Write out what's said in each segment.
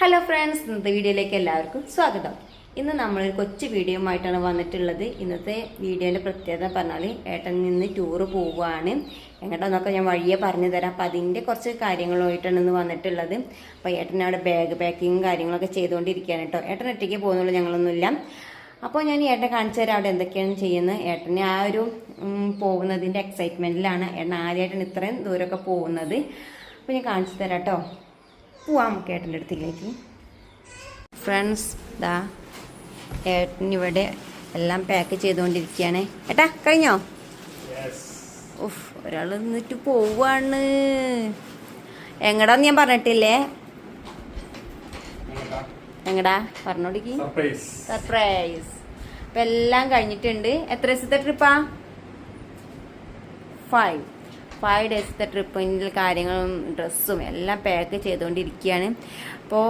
Hello friends, ഇന്നത്തെ വീഡിയോയിലേക്ക് എല്ലാവർക്കും സ്വാഗതം. ഇന്ന് നമ്മളൊരു കൊച്ചു വീഡിയോ ആയിട്ടാണ് വന്നിട്ടുള്ളത്. ഇന്നത്തെ വീഡിയോൻ്റെ പ്രത്യേകത പറഞ്ഞാൽ ഏട്ടൻ നിന്ന് ടൂറ് പോവുകയാണ്. എങ്ങോട്ടാന്നൊക്കെ ഞാൻ വഴിയെ പറഞ്ഞു തരാം. അപ്പം അതിൻ്റെ കുറച്ച് കാര്യങ്ങളുമായിട്ടാണ് ഇന്ന് വന്നിട്ടുള്ളത്. അപ്പോൾ ഏട്ടൻ അവിടെ ബാഗ് പാക്കിങ്ങും കാര്യങ്ങളൊക്കെ ചെയ്തുകൊണ്ടിരിക്കുകയാണ് കേട്ടോ. ഏട്ടൻ ഒറ്റയ്ക്ക് പോകുന്നുള്ളൂ, ഞങ്ങളൊന്നുമില്ല. അപ്പോൾ ഞാൻ ഏട്ടനെ കാണിച്ചു തരാം അവിടെ എന്തൊക്കെയാണ് ചെയ്യുന്നത്. ഏട്ടനെ ആ ഒരു പോകുന്നതിൻ്റെ എക്സൈറ്റ്മെൻറ്റിലാണ് ഏട്ടൻ ആദ്യമായിട്ടാണ് ഇത്രയും ദൂരമൊക്കെ പോകുന്നത്. അപ്പോൾ ഞാൻ കാണിച്ചു തരാം കേട്ടോ. പോവാം നമുക്ക് ഏട്ടൻ്റെ അടുത്തേക്ക്. ഫ്രണ്ട്സ്, ദാ ഏട്ടൻ ഇവിടെ എല്ലാം പാക്ക് ചെയ്തുകൊണ്ടിരിക്കുകയാണ്. ഏട്ടാ കഴിഞ്ഞോ? ഉഫ്, ഒരാൾ നിന്നിട്ട് പോവാണ്. എങ്ങടാന്ന് ഞാൻ പറഞ്ഞിട്ടില്ലേ. എങ്ങടാ പറഞ്ഞോടിക്ക്. സർപ്രൈസ്. അപ്പം എല്ലാം കഴിഞ്ഞിട്ടുണ്ട്. എത്ര ദിവസത്തെ ട്രിപ്പാ? 5 ഡേയ്സത്തെ ട്രിപ്പിൻ്റെ കാര്യങ്ങളും ഡ്രസ്സും എല്ലാം പാക്ക് ചെയ്തുകൊണ്ടിരിക്കുകയാണ്. അപ്പോൾ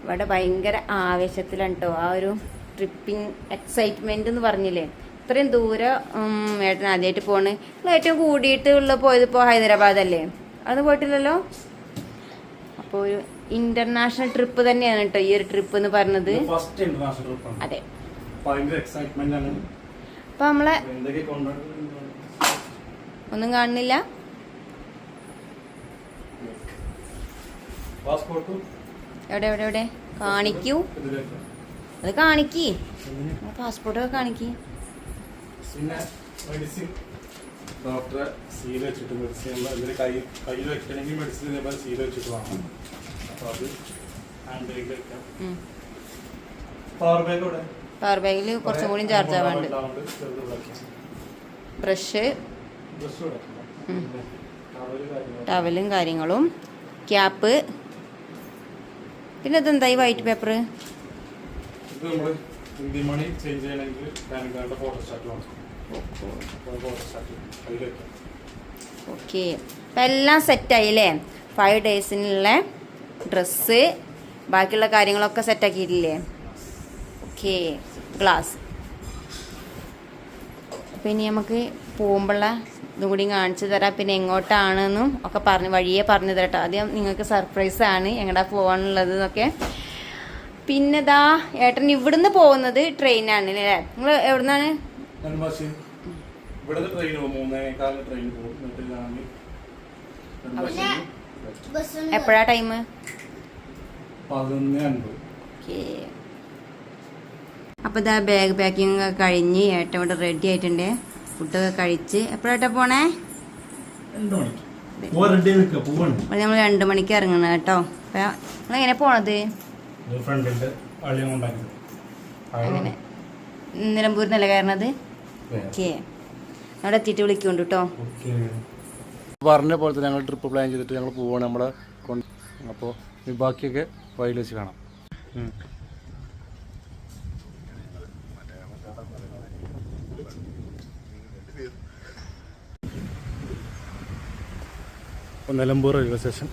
ഇവിടെ ഭയങ്കര ആവേശത്തിലാണ് കേട്ടോ. ആ ഒരു ട്രിപ്പിംഗ് എക്സൈറ്റ്മെൻറ്റ് എന്ന് പറഞ്ഞില്ലേ, ഇത്രയും ദൂരം ഏട്ടൻ ആദ്യമായിട്ട് പോണ്. ഏറ്റവും കൂടിയിട്ട് പോയതിപ്പോൾ ഹൈദരാബാദ് അല്ലേ? അത് പോയിട്ടില്ലല്ലോ. അപ്പോൾ ഒരു ഇന്റർനാഷണൽ ട്രിപ്പ് തന്നെയാണ് കേട്ടോ ഈ ഒരു ട്രിപ്പ് എന്ന് പറഞ്ഞത്. അതെ, അപ്പോൾ നമ്മളെ ഒന്നും കാണുന്നില്ല. എവിടെ എവിടെ എവിടെ കാണിക്കൂ, അത് കാണിക്ക്. പാസ്പോർട്ടൊക്കെ കാണിക്ക്. ഡോക്ടറെ സീൽ വെച്ചിട്ട് മെഡിസിൻ കയ്യിൽ വെക്കണമെങ്കിൽ മെഡിസിൻ ഇതേപോലെ സീൽ വെച്ചിട്ട് വാങ്ങണം. അപ്പോൾ അത് ഹാൻഡ് ബാഗിൽ വെക്കാം. പവർ ബാഗിൽ കുറച്ചും കൂടി ചാർജ് ആവാണ്ട്. ബ്രഷ്, ടവലും കാര്യങ്ങളും, ക്യാപ്പ്. പിന്നെ ഇതെന്തായി വൈറ്റ് പേപ്പർ? ഇത് നമ്മൾ ഇന്ത്യൻ മണി ചേഞ്ച് ചെയ്യണമെങ്കിൽ പാൻ കാർഡ് ഫോട്ടോസ്റ്റാറ്റ് വേണം. ഓക്കെ, അപ്പം എല്ലാം സെറ്റായി അല്ലേ? 5 ഡേയ്സിനുള്ള ഡ്രസ്സ്, ബാക്കിയുള്ള കാര്യങ്ങളൊക്കെ സെറ്റാക്കിയിട്ടില്ലേ? Okay, glass. അപ്പം ഇനി നമുക്ക് പോകുമ്പോഴുള്ള ഇതും കൂടി കാണിച്ചു തരാം. പിന്നെ എങ്ങോട്ടാണെന്നും ഒക്കെ വഴിയെ പറഞ്ഞു തരട്ടോ. ആദ്യം നിങ്ങൾക്ക് സർപ്രൈസാണ് എങ്ങടാ പോകാനുള്ളത് എന്നൊക്കെ. പിന്നെ ദാ ഏട്ടൻ ഇവിടുന്ന് പോകുന്നത് ട്രെയിനാണ് അല്ലേ? നിങ്ങൾ എവിടുന്നാണ്? എപ്പോഴാ ടൈം? ഓക്കെ, അപ്പോൾ ഇതാ ബാഗ് പാക്കിംഗ് ഒക്കെ കഴിഞ്ഞ് ഏട്ടൻ ഇവിടെ റെഡി ആയിട്ടുണ്ട്. ഫുഡൊക്കെ കഴിച്ച് എപ്പോഴാട്ടാ പോണേ? നമ്മൾ 2 മണിക്ക് ഇറങ്ങണം കേട്ടോ. അപ്പൊ നിങ്ങൾ എങ്ങനെ പോണത്? അങ്ങനെ നിലമ്പൂരിനല്ലേ കയറണത്? ഓക്കെ, അവിടെ എത്തിയിട്ട് വിളിക്കുന്നുണ്ട് കേട്ടോ. പറഞ്ഞ പോലെ തന്നെ ഞങ്ങൾ ട്രിപ്പ് പ്ലാൻ ചെയ്തിട്ട് ഞങ്ങൾ പോവാണ്. നമ്മളെ അപ്പോൾ ബാക്കിയൊക്കെ വഴിയിൽ വെച്ച് കാണാം. Nilambur railway station.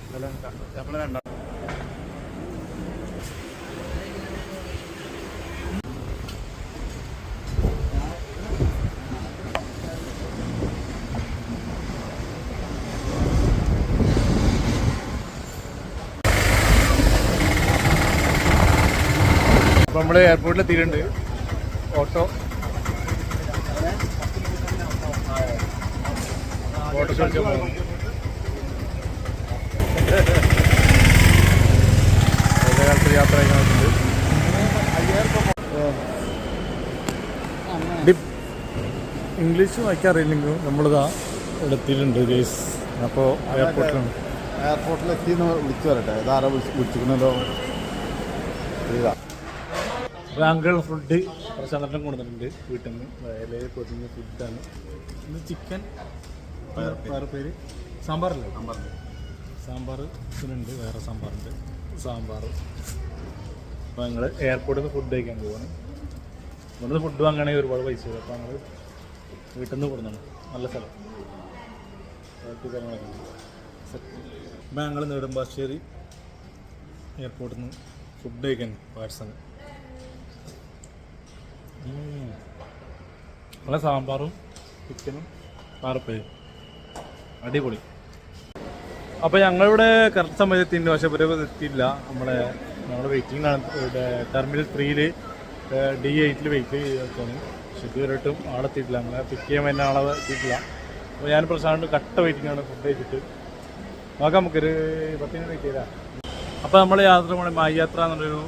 അപ്പോൾ നമ്മൾ എയർപോർട്ടിൽ എത്തിയിട്ടുണ്ട്. ഓട്ടോ ഷോട്ട് പോകുന്നു. യാത്ര ഇംഗ്ലീഷ് വായിക്കാൻ അറിയില്ലെങ്കിൽ നമ്മളിതാ ഇവിടെ എത്തിയിട്ടുണ്ട് ഗൈസ്. അപ്പോൾ എയർപോർട്ടിലെത്തി വിളിച്ചു വരട്ടെ. ഇതാരാ വിളിച്ചിരിക്കണല്ലോ? അങ്കിൾ ഫുഡ് കുറച്ച് അന്നേരം കൊണ്ടുവന്നിട്ടുണ്ട് വീട്ടിൽ നിന്ന്. വയലയിൽ പൊതിഞ്ഞ ഫുഡാണ്. ഇത് ചിക്കൻ, വേറെ പേര് സാമ്പാറല്ലേ? സാമ്പാർ ഇതിനുണ്ട്, വേറെ സാമ്പാറുണ്ട്. അപ്പോൾ ഞങ്ങൾ എയർപോർട്ടിൽ നിന്ന് ഫുഡ് കഴിക്കാൻ പോവാണ്. ഇവിടുന്ന് ഫുഡ് വാങ്ങുകയാണെങ്കിൽ ഒരുപാട് പൈസ വരും. അപ്പോൾ ഞങ്ങൾ വീട്ടിൽ നിന്ന് കൊടുക്കണം. നല്ല സ്ഥലം. അപ്പോൾ ഞങ്ങൾ നെടുമ്പാശ്ശേരി എയർപോർട്ടിൽ നിന്ന് ഫുഡ് കഴിക്കാൻ പാഴ്സൽ. നല്ല സാമ്പാറും ചിക്കനും പാറപ്പയും അടിപൊളി. അപ്പോൾ ഞങ്ങളിവിടെ കറക്റ്റ് സമയത്ത് എത്തിയിട്ടുണ്ട്. പക്ഷേ ഇവരെ എത്തിയില്ല. നമ്മുടെ നമ്മൾ വെയിറ്റിംഗിലാണ്. ടെർമിനൽ 3 D8 വെയിറ്റ് ചെയ്താണ്. പക്ഷെ ഇതുവരെയായിട്ടും ആളെത്തിയിട്ടില്ല. നമ്മളെ പിക്ക് ചെയ്യാൻ വേണ്ടി ആളെ എത്തിയിട്ടില്ല. അപ്പോൾ ഞാൻ പ്രശാന്ത് കട്ട വെയിറ്റിംഗാണ് ഫുഡ് കഴിച്ചിട്ട്. നോക്കാം, നമുക്കൊരു 10 മിനിറ്റ് വെയിറ്റ് ചെയ്താൽ. അപ്പോൾ നമ്മൾ യാത്ര പോകണ മായി യാത്ര എന്നുള്ളൊരു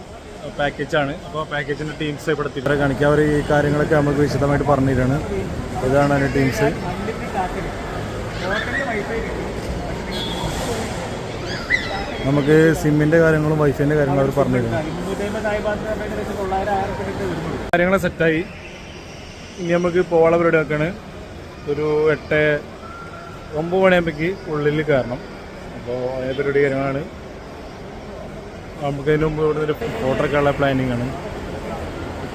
പാക്കേജാണ്. അപ്പോൾ പാക്കേജിൻ്റെ ടീംസ് ഇവിടെ എത്തിയിട്ട് കാണിക്കുക. അവർ ഈ കാര്യങ്ങളൊക്കെ നമുക്ക് വിശദമായിട്ട് പറഞ്ഞിട്ടാണ്. ഇതാണ് അതിൻ്റെ ടീംസ്. നമുക്ക് സിമ്മിൻ്റെ കാര്യങ്ങളും വൈഫൈൻ്റെ കാര്യങ്ങളും അവർ പറഞ്ഞിരുന്നു. കാര്യങ്ങൾ സെറ്റായി. ഇനി നമുക്ക് പോകാനുള്ള പരിപാടിയൊക്കെയാണ്. ഒരു 8-9 മണിയാകുമ്പോഴേക്ക് ഉള്ളിൽ കയറണം. അപ്പോൾ അതിൻ്റെ പരിപാടി കാര്യങ്ങളാണ്. നമുക്ക് അതിന് മുമ്പ് ഇവിടെ നിന്ന് ഫോട്ടോ ഒക്കെ ഉള്ള പ്ലാനിങ് ആണ്.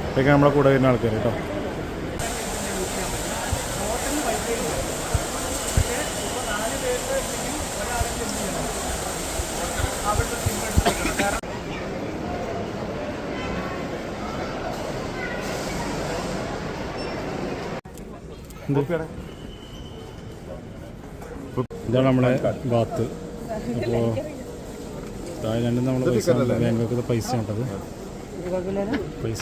ഇതൊക്കെ നമ്മളെ കൂടെ വരുന്ന ആൾക്കാർ കേട്ടോ. ഇതാണ് നമ്മളെ ബാത്ത്. അപ്പോൾ തായ്ലാൻഡിൽ നമ്മൾ പൈസ ബാങ്കോക്കത്തെ പൈസ ഉണ്ടത്. പൈസ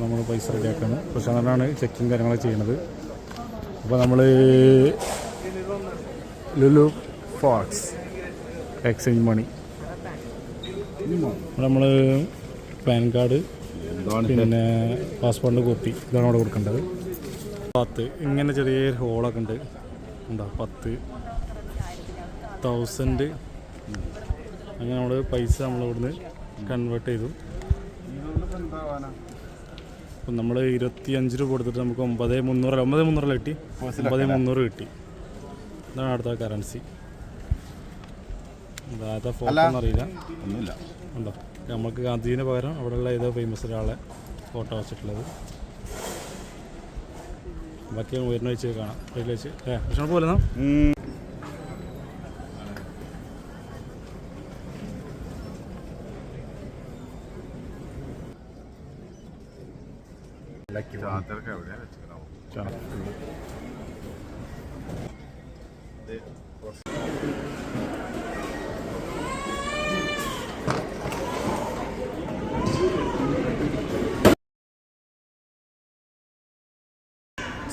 നമ്മൾ പൈസ റെഡിയാക്കാണ്. പക്ഷെ അതാണ് ചെക്കിങ് കാര്യങ്ങളൊക്കെ ചെയ്യണത്. അപ്പോൾ നമ്മൾ ലുലു ഫോക്സ് എക്സ്ചേഞ്ച് മണി നമ്മൾ പാൻ കാർഡ് പിന്നെ പാസ്പോർട്ടിൻ്റെ കോപ്പി ഇതാണ് അവിടെ കൊടുക്കേണ്ടത്. 10 ഇങ്ങനെ ചെറിയൊരു ഹോളൊക്കെ ഉണ്ട്. ഉണ്ടോ 10,000 അങ്ങനെ നമ്മൾ പൈസ നമ്മളിവിടുന്ന് കൺവേർട്ട് ചെയ്തു. അപ്പം നമ്മൾ 25 രൂപ കൊടുത്തിട്ട് നമുക്ക് 9,300 കിട്ടി. 9,300 കിട്ടി. ഇതാണ് അടുത്ത കറൻസി. അതായത് ഫോട്ടോ ഒന്നും അറിയില്ല, ഒന്നുമില്ല. ഉണ്ടോ നമുക്ക് ഗാന്ധിജിന് പകരം അവിടെയുള്ള ഏതോ ഫേമസ് ഒരാളെ ഫോട്ടോ വെച്ചിട്ടുള്ളത്. ബാക്കി ഉയർന്ന വെച്ച് കാണാം. ട്രെയിനിൽ വെച്ച് ഭക്ഷണം പോലെ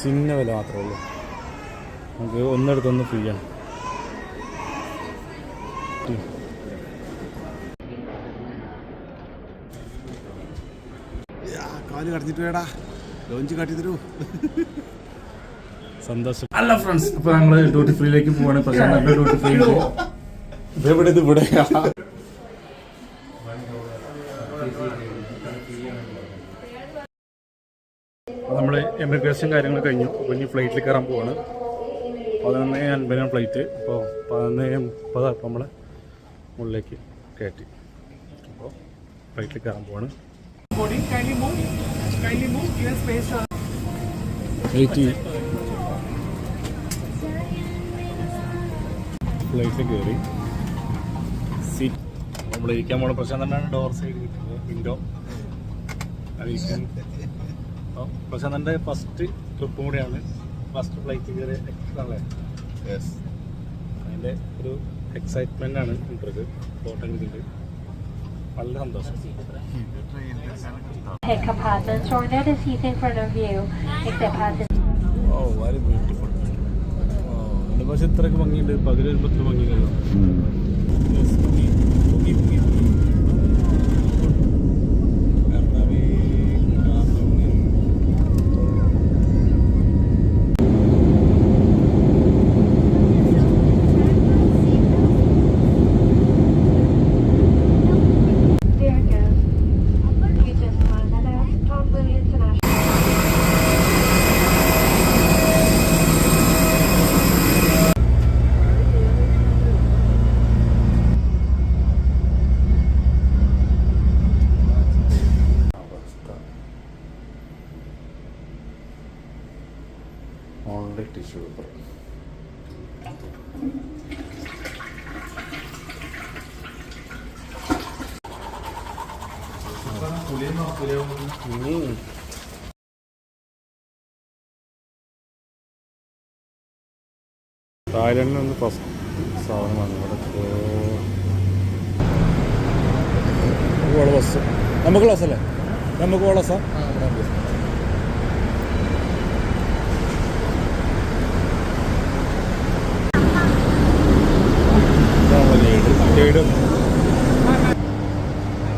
ചിന്ന വില മാത്രമേ ഉള്ളൂ. നമുക്ക് ഒന്നെടുത്തൊന്ന് ഫ്രീ ആണ്. കാല് കടത്തിട്ട് വേടാ ലോഞ്ച് കാട്ടി തരൂ. സന്തോഷം. അല്ല ഫ്രണ്ട്സ്, അപ്പോൾ ഞങ്ങൾ ഡ്യൂട്ടി ഫ്രീയിലേക്ക് പോവാണ്. പ്രശാന്ത് ഡ്യൂട്ടി ഫ്രീ ഇതെവിടെ ഇത് ഇവിടെ നമ്മൾ എമിഗ്രേഷൻ കാര്യങ്ങൾ കഴിഞ്ഞു. അപ്പോൾ ഇനി ഫ്ലൈറ്റിൽ കയറാൻ പോവാണ്. 11:50 ഫ്ലൈറ്റ്. അപ്പോൾ 11:30 അപ്പോൾ നമ്മളെ മുകളിലേക്ക് കയറ്റി. അപ്പോൾ ഫ്ലൈറ്റിൽ കയറാൻ പോവാണ്. ഫ്ലൈറ്റിൽ കയറി സീറ്റ് നമ്മൾ ഇരിക്കാൻ പോകണം. പ്രശ്നം തന്നെയാണ് ഡോർ സൈഡ് വിൻഡോ അറിയിക്കാൻ. അപ്പോൾ പ്രശാന്തൻ്റെ ഫസ്റ്റ് ട്രിപ്പും കൂടിയാണ്. ഫസ്റ്റ് ഫ്ലൈറ്റ് കയറി എക്സ്ട്രാ അല്ലേ? അതിൻ്റെ ഒരു എക്സൈറ്റ്മെൻ്റ് ആണ് ഇട്ടത്. ഫോട്ടോ എടുത്തിട്ട് വളരെ സന്തോഷം. Compartments or net is seat in front of you, except passengers. Oh very beautiful. എൻ്റെ പക്ഷേ ഇത്രയൊക്കെ ഭംഗിയുണ്ട്. പകൽ വരുമ്പോൾ ഇത്ര ഭംഗിയില്ലല്ലോ. Only tissue paper. തായ്ലൻഡിൽ നിന്ന് ഫസ്റ്റ് സാധനമാണ് ഇവിടെ. ബസ് നമുക്കുള്ള ബസ്സല്ലേ? നമുക്കുള്ള ബസ്സാ? ഗൈഡ്.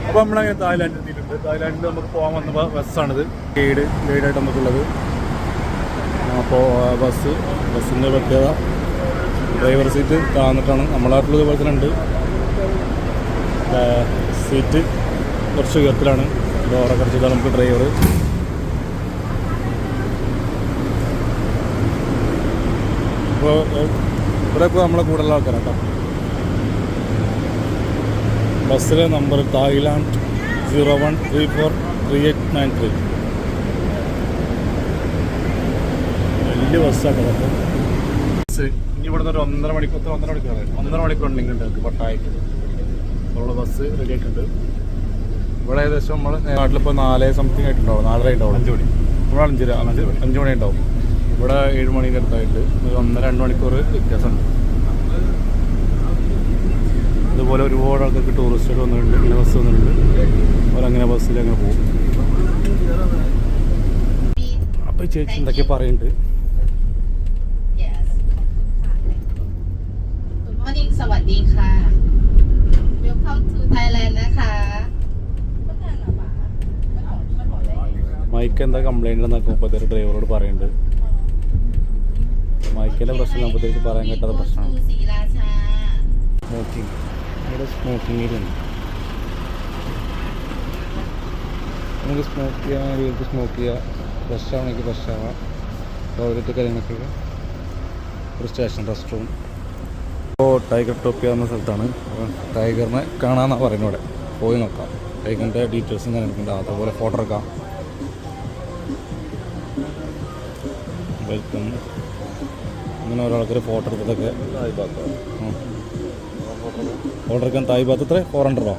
അപ്പോൾ നമ്മളങ്ങനെ തായ്ലാൻഡിൽ എത്തിയിട്ടുണ്ട്. തായ്ലാൻഡിൽ നമുക്ക് പോകാൻ വന്ന ബസ്സാണിത്. ഗൈഡായിട്ട് നമുക്കുള്ളത്. അപ്പോൾ ബസ്സിൻ്റെ പ്രത്യേകത ഡ്രൈവർ സീറ്റ് താന്നിട്ടാണ്. നമ്മളെ നാട്ടിൽ ഇതുപോലെ തന്നെ ഉണ്ട്. സീറ്റ് കുറച്ച് ഉയരത്തിലാണ്. ഡോറൊക്കെ അടച്ചിട്ടാണ് നമുക്ക് ഡ്രൈവർ. ഇപ്പോൾ ഇവിടെ ഇപ്പോൾ നമ്മളെ കൂടുതലുള്ള ആൾക്കാരാണ് കേട്ടോ. ബസ്സിലെ നമ്പർ തായ്ലാൻഡ് 01343893. വലിയ ബസ്സാണ്. ബസ് ഇനി ഇവിടെ നിന്ന് ഒരു 1.5 മണിക്കൂർ ഉണ്ടെങ്കിൽ ഉണ്ട് പട്ടായക്ക്. അപ്പോൾ ബസ് റെഡി ആയിട്ടുണ്ട്. ഇവിടെ ഏകദേശം നമ്മൾ നാട്ടിലിപ്പോൾ 4 സംതിങ് ആയിട്ടുണ്ടാവും. 4:30 ഉണ്ടാവും. 5 മണി. ഇവിടെ 5 മണി ഉണ്ടാവും. ഇവിടെ 7 മണിൻ്റെ അടുത്തായിട്ട് 1-2 മണിക്കൂർ വ്യത്യാസമുണ്ട്. ഇതുപോലെ ഒരുപാട് ആൾക്കാർക്ക് ടൂറിസ്റ്റുകൾ വന്നിട്ടുണ്ട്. ഇങ്ങനെ ബസ് വന്നിട്ടുണ്ട്. അവരങ്ങനെ ബസ്സിൽ അങ്ങനെ പോകും. അപ്പോൾ ചേച്ചി എന്തൊക്കെ പറയുന്നുണ്ട്. Good morning สวัสดีค่ะ Welcome to Thailand นะคะ mic എന്താ കംപ്ലൈൻറ്റ് എന്നൊക്കെ മുപ്പത്തേക്ക് ഡ്രൈവറോട് പറയുന്നുണ്ട്. മൈക്കിൻ്റെ പ്രശ്നം മുപ്പത്തേക്ക് പറയാൻ കേട്ടത് പ്രശ്നമാണ്. ศรีราชา സ്മോക്കിംഗ്. ഇവിടെ സ്മോക്കിങ്ങിലുണ്ട്. നമുക്ക് സ്മോക്ക് ചെയ്യാൻ സ്മോക്ക് ചെയ്യുക. ഫ്രഷ് ആവണമെങ്കിൽ ഫ്രഷ് ആവാം. ടോയ്ലറ്റ് കാര്യങ്ങളൊക്കെ ഒരു സ്റ്റേഷൻ റെസ്റ്റ് റൂം. ഇപ്പോൾ ടൈഗർ ടോപ്പിയ എന്ന സ്ഥലത്താണ്. അപ്പോൾ ടൈഗറിനെ കാണാമെന്നാണ് പറയുന്നത്. ഇവിടെ പോയി നോക്കാം. ടൈഗറിൻ്റെ ഡീറ്റെയിൽസും കാര്യങ്ങളൊക്കെ അതേപോലെ ഫോട്ടോ എടുക്കാം. വെൽക്കം. അങ്ങനെ ഒരാൾക്കാർ ഫോട്ടോ എടുത്തതൊക്കെ ഫോട്ടോ എടുക്കാൻ തായ് ഭാഗത്ത് എത്ര 400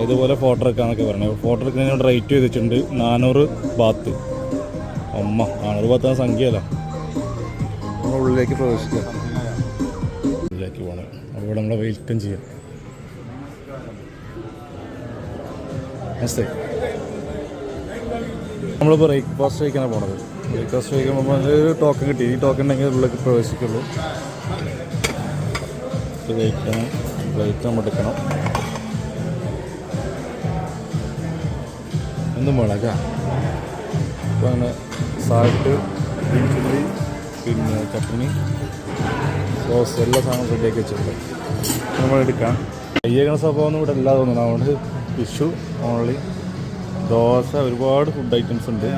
ഇതുപോലെ ഫോട്ടോ എടുക്കാന്നൊക്കെ പറഞ്ഞു. ഫോട്ടോ എടുക്കുന്നതിന് റേറ്റ് ചെയ്ത് വെച്ചിട്ടുണ്ട് 400 ബാത്ത്. 400 ബാത്ത് സംഖ്യയല്ല. നമ്മൾ ഉള്ളിലേക്ക് പ്രവേശിക്കുക. ഉള്ളിലേക്ക് പോകണം. അപ്പോൾ ഇവിടെ നമ്മളെ വെൽക്കം ചെയ്യാം. നമ്മളിപ്പോൾ ബ്രേക്ക്ഫാസ്റ്റ് കഴിക്കാനാണ് പോണത്. ബ്രേക്ക്ഫാസ്റ്റ് കഴിക്കുമ്പോൾ ഒരു ടോക്കൺ കിട്ടി. ഈ ടോക്കൺ ഉണ്ടെങ്കിൽ ഉള്ളിലേക്ക് പ്രവേശിക്കുള്ളൂ. ഇത് കഴിക്കണം. പ്ലേറ്റ് നമ്മൾ എടുക്കണം. എന്തും വേണമല്ലേ? അപ്പോൾ അങ്ങനെ സാൾട്ട്, ഗ്രീൻ ചില്ലി, പിന്നെ ചട്നി, സോസ് എല്ലാ സാധനവും റെഡിയാക്കി വെച്ചിട്ടുണ്ട്. നമ്മൾ എടുക്കാം. കയ്യേക്കണ സ്വഭാവമൊന്നും ഇവിടെ എല്ലാ തോന്നുന്നു. അതുകൊണ്ട് ഫിഷു ഓൺലി, ദോശ, ഒരുപാട് ഫുഡ് ഐറ്റംസ് ഉണ്ട്.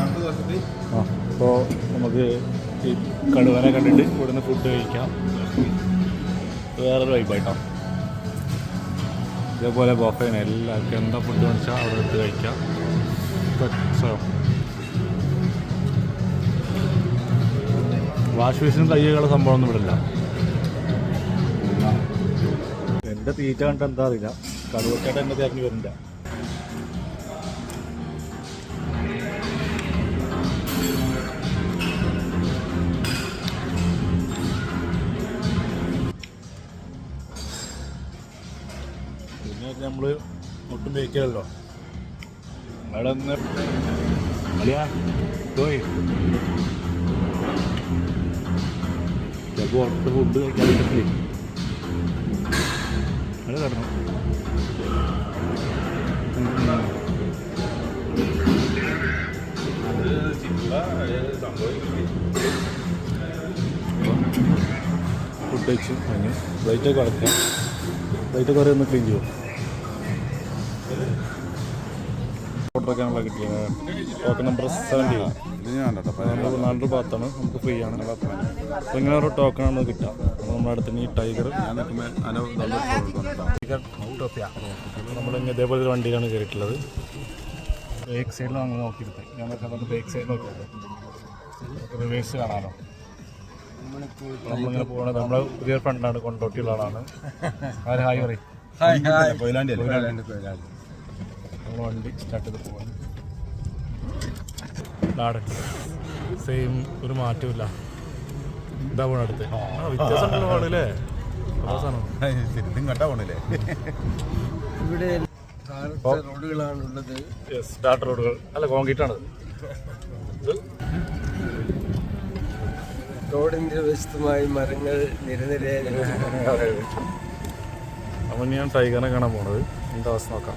അപ്പോൾ നമുക്ക് ഈ കടുവനെ കണ്ടിട്ട് ഇവിടുന്ന് ഫുഡ് കഴിക്കാം. വേറൊരു വൈബായിട്ടോ. ഇതേപോലെ ബൊഫേനെ എല്ലാവർക്കും എന്താ ഫുഡ് മേടിച്ചാൽ അവിടെ എടുത്ത് കഴിക്കാം. വാഷ് ബേസിനും കയ്യുള്ള സംഭവമൊന്നും ഇവിടില്ല. എൻ്റെ തീറ്റ കണ്ടിട്ട് എന്താ അറിയില്ല. കടുവക്കായിട്ട് എന്നെ തിരഞ്ഞു വരുന്നില്ല. പിന്നെ നമ്മൾ ഒട്ടും ബേക്കല്ലോ. അവിടെ ഒന്ന് അളിയാ പോയി ചിലപ്പോൾ ഉറപ്പ് ഫുഡ് കഴിക്കാൻ പറ്റില്ലേ? അത് കിടന്നു. ഫുഡ് കഴിച്ചു കഴിഞ്ഞു. പ്ലേറ്റൊക്കെ അടയ്ക്കാം. പ്ലേറ്റൊക്കെ കുറേ ഒന്ന് ക്ലീൻ ചെയ്യും. ഓർഡറൊക്കെ നമ്മളെ കിട്ടിയത് ടോക്കൺ നമ്പർ 70. നമ്മൾ 400 ബാത്താണ്. നമുക്ക് ഫ്രീ ആണ്. അപ്പോൾ ഇങ്ങനെ ഒരു ടോക്കണാണ് കിട്ടുക. അപ്പോൾ നമ്മുടെ അടുത്ത് ഈ ടൈഗർ ടോപ്പിയ നമ്മൾ ഇതേപോലെ ഒരു വണ്ടിയിലാണ് കയറിയിട്ടുള്ളത്. ബേക്ക് സൈഡിൽ നമ്മൾ നോക്കിയെടുത്ത് ഞാൻ ബേക്ക് സൈഡ് നോക്കിയത് റിവേഴ്സ് കാണാമല്ലോ. നമ്മളിങ്ങനെ പോകുന്നത് നമ്മളെ പുതിയ ഫ്രണ്ടാണ്, കൊണ്ടോട്ടിയുള്ള ആളാണ്. ആര് ഹായ് പറയും. നമ്മൾ വണ്ടി സ്റ്റാർട്ട് ചെയ്ത് പോകുന്നു. നാടൻ സെയിം, ഒരു മാറ്റമില്ല. ഇതാ പോണ അടുത്ത് വ്യത്യാസം പാടില്ലേ? അവസാനം കണ്ടാ പോണില്ലേ? ഇവിടെ റോഡുകളാണുള്ളത്. യെസ്, ടാർ റോഡുകൾ അല്ല, കോൺക്രീറ്റ് ആണ്. റോഡിന്റെ വശത്തുമായി മരങ്ങൾ നിരനിരയായി. അപ്പം ഞാൻ ടൈഗറിനെ കാണാൻ പോണത്. എന്താ അവസ്ഥ നോക്കാം.